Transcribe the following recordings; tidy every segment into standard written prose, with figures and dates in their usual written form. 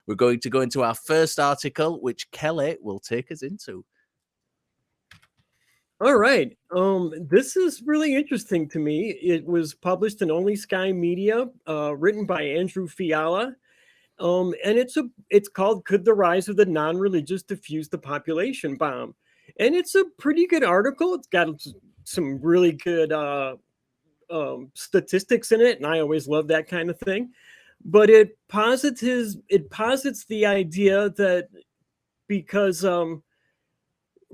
we're going to go into our first article, which Kelley will take us into. All right. This is really interesting to me. It was published in Only Sky Media, written by Andrew Fiala. And it's called "Could the Rise of the Non-Religious Defuse the Population Bomb?" And it's a pretty good article. It's got some really good statistics in it, and I always love that kind of thing. But it posits the idea that because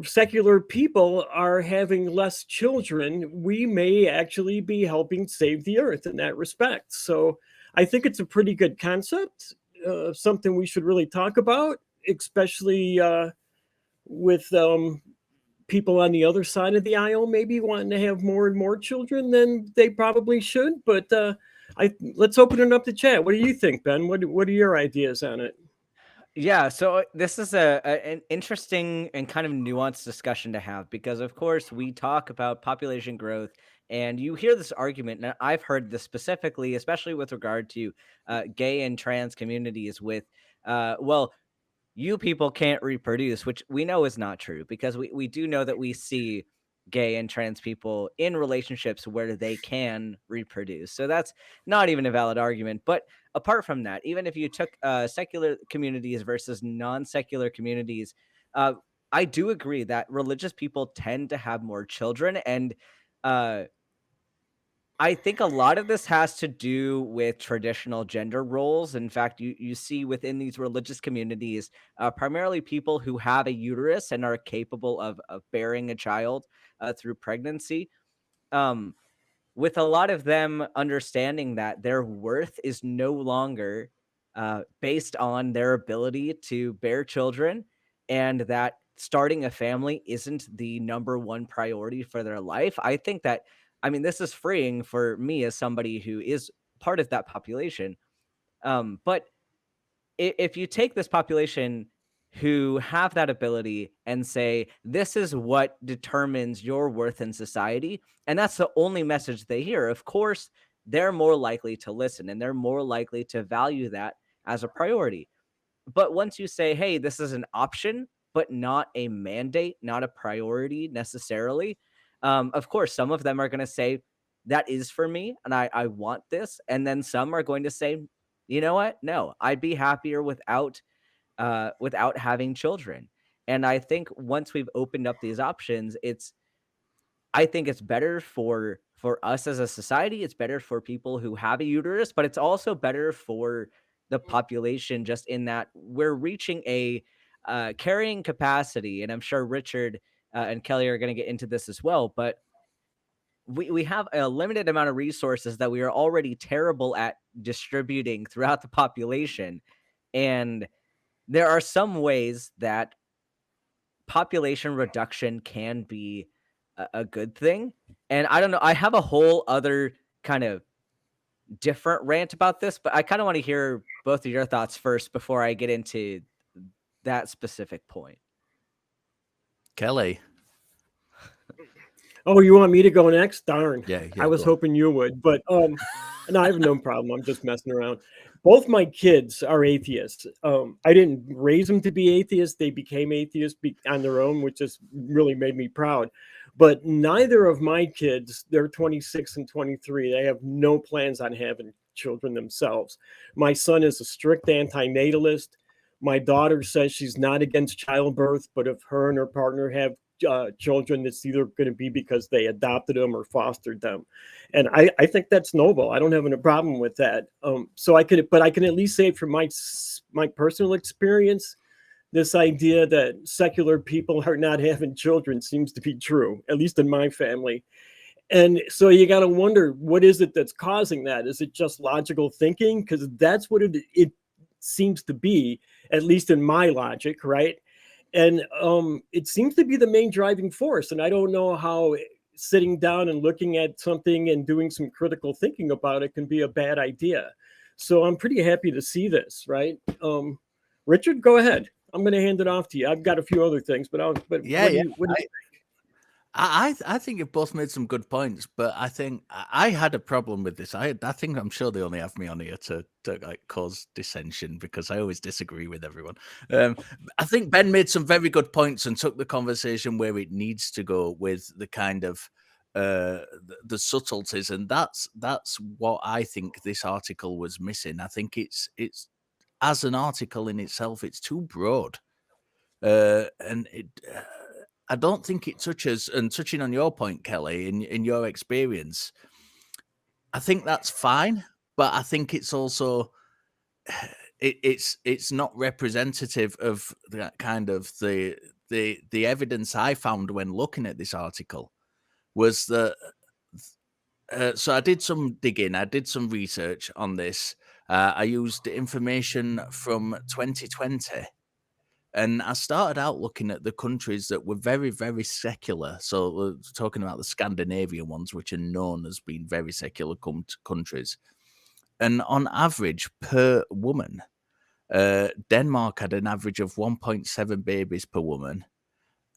secular people are having less children, we may actually be helping save the earth in that respect. So I think it's a pretty good concept, something we should really talk about, especially with people on the other side of the aisle maybe wanting to have more and more children than they probably should. But let's open it up to chat. What do you think, Ben? What are your ideas on it? Yeah, so this is an interesting and kind of nuanced discussion to have, because of course we talk about population growth and you hear this argument, and I've heard this specifically, especially with regard to gay and trans communities with, well, you people can't reproduce, which we know is not true, because we do know that we see gay and trans people in relationships where they can reproduce. So that's not even a valid argument. But apart from that, even if you took secular communities versus non-secular communities, I do agree that religious people tend to have more children. And I think a lot of this has to do with traditional gender roles. In fact, you see within these religious communities, primarily people who have a uterus and are capable of bearing a child through pregnancy. With a lot of them understanding that their worth is no longer based on their ability to bear children, and that starting a family isn't the number one priority for their life. I think that, I mean, this is freeing for me as somebody who is part of that population. But if you take this population who have that ability and say, this is what determines your worth in society, and that's the only message they hear, of course, they're more likely to listen and they're more likely to value that as a priority. But once you say, hey, this is an option, but not a mandate, not a priority necessarily, of course, some of them are going to say, that is for me, and I want this. And then some are going to say, you know what? No, I'd be happier without having children. And I think once we've opened up these options, I think it's better for us as a society. It's better for people who have a uterus, but it's also better for the population, just in that we're reaching a carrying capacity. And I'm sure Richard and Kelley are going to get into this as well, but we have a limited amount of resources that we are already terrible at distributing throughout the population. And there are some ways that population reduction can be a good thing. And I don't know, I have a whole other kind of different rant about this, but I kind of want to hear both of your thoughts first before I get into that specific point. Kelley. Oh, you want me to go next? Darn. Yeah, I was hoping you would, but no, I have no problem. I'm just messing around. Both my kids are atheists. I didn't raise them to be atheists. They became atheists on their own, which just really made me proud. But neither of my kids, they're 26 and 23. They have no plans on having children themselves. My son is a strict antinatalist. My daughter says she's not against childbirth, but if her and her partner have children, it's either going to be because they adopted them or fostered them. And I think that's noble. I don't have any problem with that. So I can at least say from my personal experience, this idea that secular people are not having children seems to be true, at least in my family. And so you got to wonder, what is it that's causing that? Is it just logical thinking? Because that's what it seems to be, at least in my logic, right? And it seems to be the main driving force. And I don't know how sitting down and looking at something and doing some critical thinking about it can be a bad idea. So I'm pretty happy to see this, right? Richard, go ahead. I'm going to hand it off to you. I've got a few other things, but what do you think? I think you've both made some good points, but I think I had a problem with this. I think I'm sure they only have me on here to like cause dissension because I always disagree with everyone. I think Ben made some very good points and took the conversation where it needs to go with the kind of the subtleties, and that's what I think this article was missing. I think it's as an article in itself, it's too broad, and it. I don't think it touches, and touching on your point, Kelley, in your experience, I think that's fine, but I think it's also it's not representative of that kind of the evidence I found when looking at this article was that. So I did some digging, I did some research on this. I used information from 2020. And I started out looking at the countries that were very, very secular. So we're talking about the Scandinavian ones, which are known as being very secular countries. And on average, per woman, Denmark had an average of 1.7 babies per woman,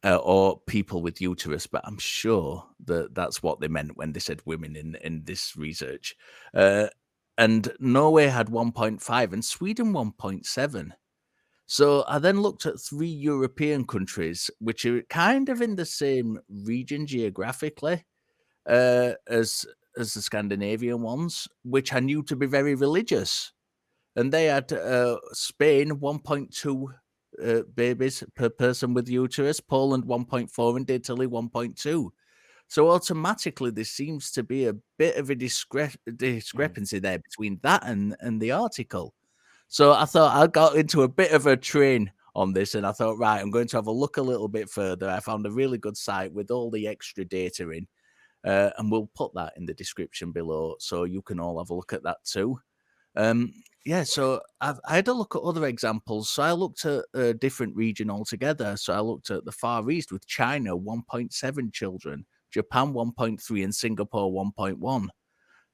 or people with uterus. But I'm sure that that's what they meant when they said women in this research. And Norway had 1.5 and Sweden 1.7. So I then looked at 3 European countries, which are kind of in the same region geographically as the Scandinavian ones, which I knew to be very religious. And they had Spain 1.2 babies per person with uterus, Poland 1.4, and Italy 1.2. So automatically, there seems to be a bit of a discrepancy there between that and the article. So I thought I got into a bit of a train on this, and I thought, right, I'm going to have a look a little bit further. I found a really good site with all the extra data in, and we'll put that in the description below so you can all have a look at that too. Yeah, so I had a look at other examples. So I looked at a different region altogether. So I looked at the Far East with China, 1.7 children, Japan, 1.3, and Singapore, 1.1.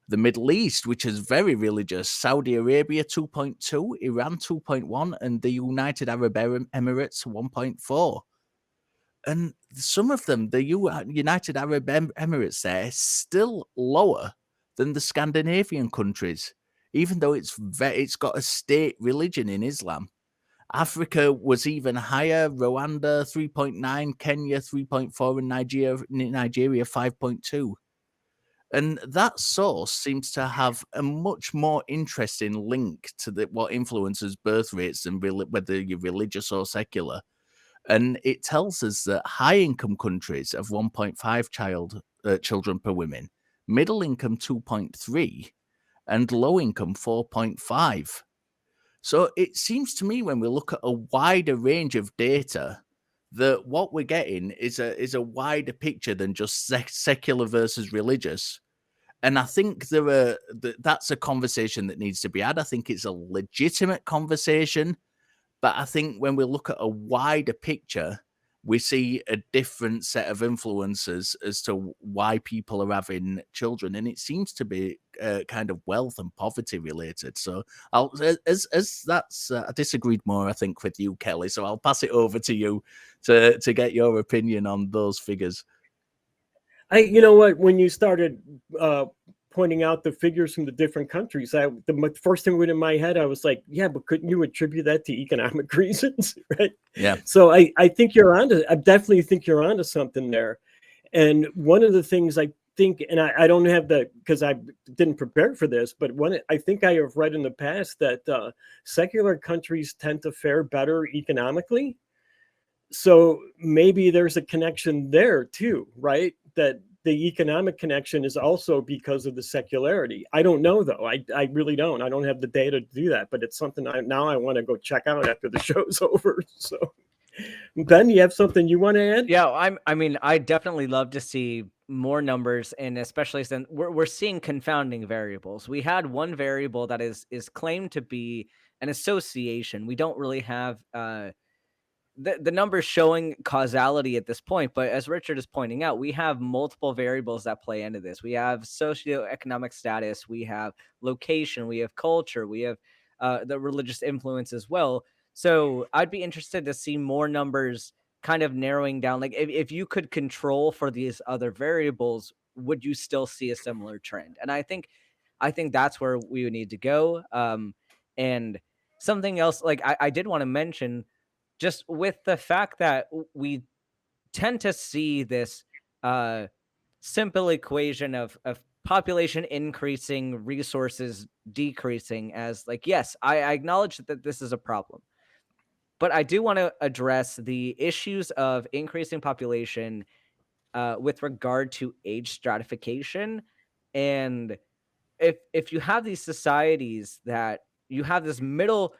The Middle East, which is very religious, Saudi Arabia 2.2, Iran 2.1, and the United Arab Emirates 1.4. And some of them, the United Arab Emirates there, is still lower than the Scandinavian countries, even though it's got a state religion in Islam. Africa was even higher, Rwanda 3.9, Kenya 3.4, and Nigeria 5.2. And that source seems to have a much more interesting link to what influences birth rates and whether you're religious or secular. And it tells us that high income countries have 1.5 children per woman, middle income 2.3, and low income 4.5. So it seems to me when we look at a wider range of data that what we're getting is a wider picture than just secular versus religious. And I think that's a conversation that needs to be had. I think it's a legitimate conversation, but I think when we look at a wider picture, we see a different set of influences as to why people are having children, and it seems to be kind of wealth and poverty related. So I disagreed more, I think, with you, Kelley. So I'll pass it over to you to get your opinion on those figures. You know what, when you started pointing out the figures from the different countries, the first thing went in my head, I was like, yeah, but couldn't you attribute that to economic reasons? Right. Yeah. So I definitely think you're onto something there. And one of the things I think, and I don't have because I didn't prepare for this, but I think I have read in the past that secular countries tend to fare better economically. So maybe there's a connection there too, right? That the economic connection is also because of the secularity. I don't know though. I really don't. I don't have the data to do that, but it's something I want to go check out after the show's over. So Ben, you have something you want to add? Yeah, I mean, I definitely love to see more numbers, and especially since we're seeing confounding variables. We had one variable that is claimed to be an association. We don't really have the numbers showing causality at this point, but as Richard is pointing out, we have multiple variables that play into this. We have socioeconomic status, we have location, we have culture, we have the religious influence as well. So I'd be interested to see more numbers kind of narrowing down, like if you could control for these other variables, would you still see a similar trend? And I think that's where we would need to go. And something else, like I did want to mention, just with the fact that we tend to see this uh, simple equation of population increasing, resources decreasing as like, yes, I acknowledge that this is a problem. But I do want to address the issues of increasing population with regard to age stratification. And if you have these societies that you have this middle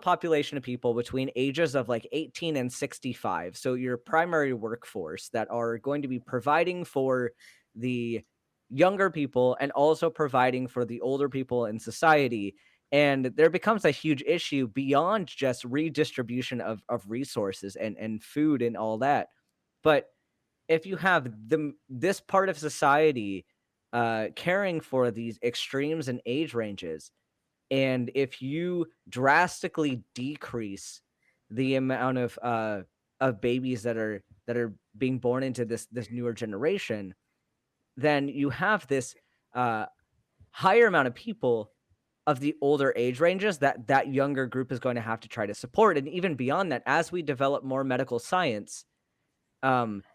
population of people between ages of like 18 and 65, so your primary workforce that are going to be providing for the younger people and also providing for the older people in society, and there becomes a huge issue beyond just redistribution of resources and food and all that. But if you have this part of society caring for these extremes in age ranges, and if you drastically decrease the amount of babies that are being born into this newer generation, then you have this uh, higher amount of people of the older age ranges that younger group is going to have to try to support. And even beyond that, as we develop more medical science,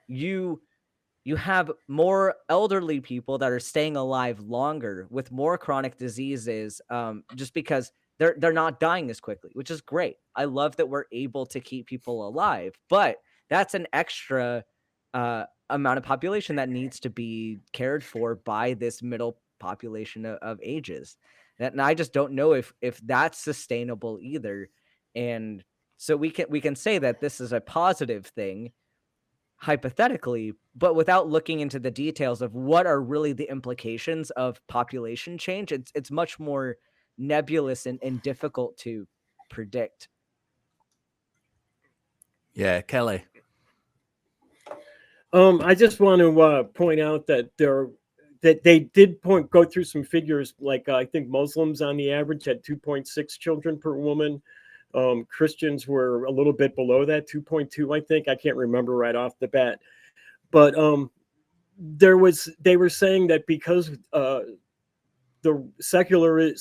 you have more elderly people that are staying alive longer with more chronic diseases, just because they're not dying as quickly, which is great. I love that we're able to keep people alive, but that's an extra amount of population that needs to be cared for by this middle population of ages. And I just don't know if that's sustainable either. And so we can say that this is a positive thing hypothetically, but without looking into the details of what are really the implications of population change, it's much more nebulous and difficult to predict. Yeah, Kelley. I just want to point out that they did go through some figures, like I think Muslims on the average had 2.6 children per woman. Christians were a little bit below that, 2.2, I think. I can't remember right off the bat. But they were saying that because the secular,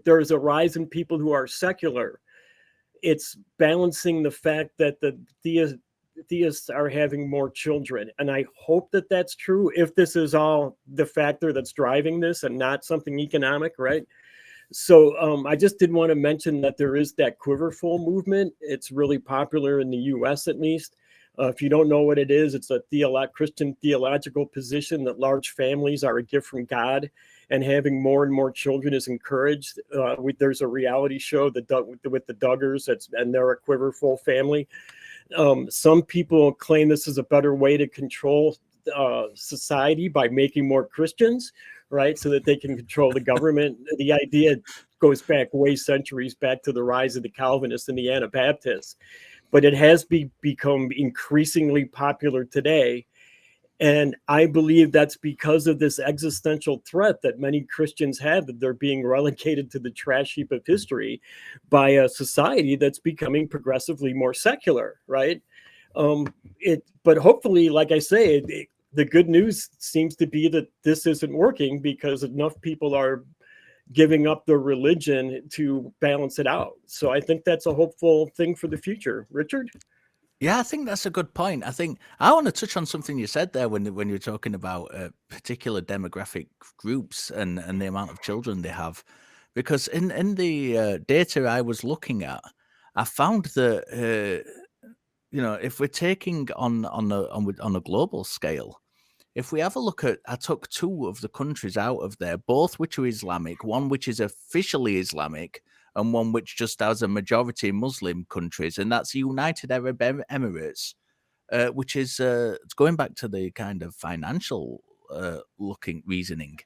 there is a rise in people who are secular. It's balancing the fact that the theists are having more children, and I hope that that's true. If this is all the factor that's driving this and not something economic, right? So I just did want to mention that there is that quiverful movement. It's really popular in the U.S. at least. If you don't know what it is, it's a Christian theological position that large families are a gift from God, and having more and more children is encouraged. There's a reality show with the Duggars, and they're a quiverful family. Some people claim this is a better way to control society by making more Christians, right? So that they can control the government. The idea goes back centuries back to the rise of the Calvinists and the Anabaptists. But it has become increasingly popular today. And I believe that's because of this existential threat that many Christians have, that they're being relegated to the trash heap of history by a society that's becoming progressively more secular, right? But hopefully, like I say, the good news seems to be that this isn't working, because enough people are giving up their religion to balance it out. So I think that's a hopeful thing for the future. Richard? Yeah, I think that's a good point. I think I want to touch on something you said there when you're talking about particular demographic groups and the amount of children they have, because in the data I was looking at, I found that if we're taking on a global scale, if we have a look at, I took two of the countries out of there, both which are Islamic, one which is officially Islamic, and one which just has a majority Muslim countries, and that's the United Arab Emirates, which is it's going back to the kind of financial looking reasoning.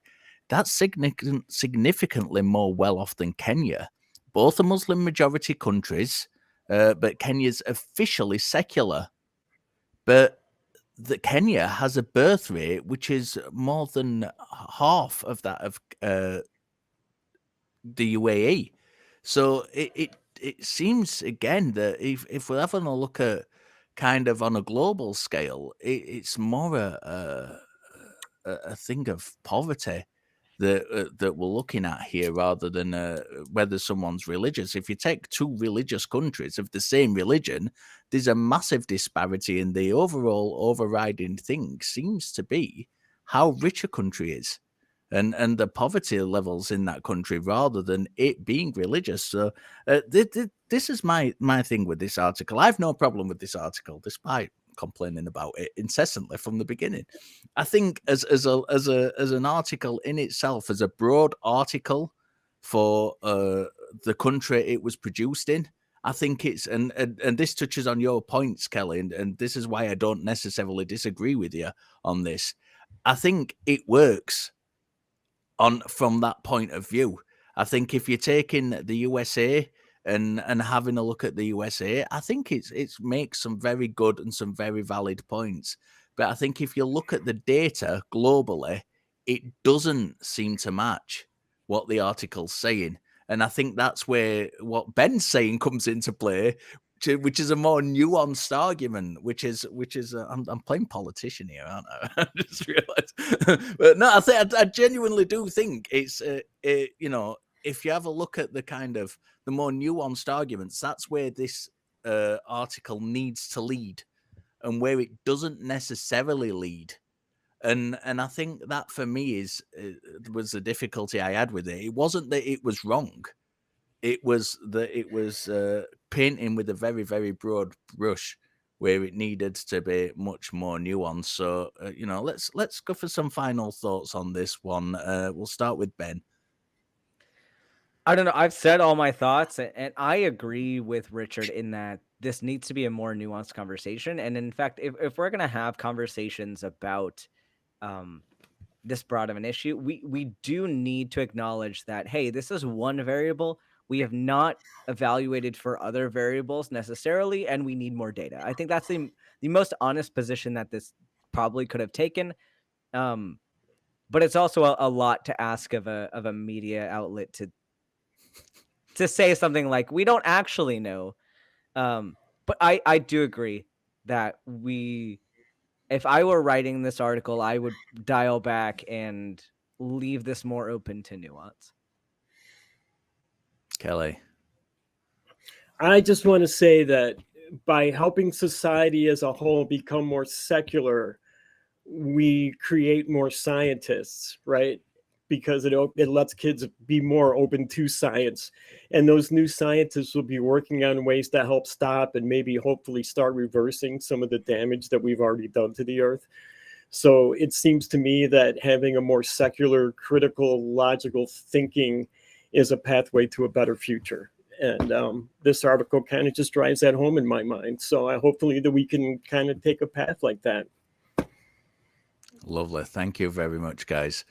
That's significantly more well off than Kenya. Both are Muslim majority countries, but Kenya's officially secular. But Kenya has a birth rate which is more than half of that of the UAE. So it seems again that if we're having a look at kind of on a global scale, it's more a thing of poverty that we're looking at here, rather than whether someone's religious. If you take two religious countries of the same religion, there's a massive disparity, and the overall overriding thing seems to be how rich a country is, and the poverty levels in that country, rather than it being religious. So this is my thing with this article. I have no problem with this article, despite complaining about it incessantly from the beginning. I think as an article in itself, as a broad article for the country it was produced in, I think it's and this touches on your points, Kelley, and this is why I don't necessarily disagree with you on this. I think it works on from that point of view. I think if you're taking the USA and having a look at the USA, I think it's makes some very good and some very valid points. But I think if you look at the data globally, it doesn't seem to match what the article's saying. And I think that's where what Ben's saying comes into play, which is a more nuanced argument, which is I'm playing politician here, aren't I? I just realized. But no, I genuinely do think it's you know, if you have a look at the kind of the more nuanced arguments, that's where this article needs to lead, and where it doesn't necessarily lead. And I think that for me was the difficulty I had with it. It wasn't that it was wrong. It was that it was painting with a very, very broad brush, where it needed to be much more nuanced. So you know, let's go for some final thoughts on this one. We'll start with Ben. I don't know. I've said all my thoughts, and I agree with Richard in that this needs to be a more nuanced conversation. And in fact, if we're going to have conversations about this broad of an issue, we do need to acknowledge that, hey, this is one variable. We have not evaluated for other variables necessarily, and we need more data. I think that's the most honest position that this probably could have taken. But it's also a lot to ask of a media outlet to say something like, we don't actually know. But I do agree that if I were writing this article, I would dial back and leave this more open to nuance. Kelley. I just want to say that by helping society as a whole become more secular, we create more scientists, right? Because it lets kids be more open to science. And those new scientists will be working on ways to help stop and maybe hopefully start reversing some of the damage that we've already done to the earth. So it seems to me that having a more secular, critical, logical thinking is a pathway to a better future. And this article kind of just drives that home in my mind. So hopefully that we can kind of take a path like that. Lovely. Thank you very much, guys.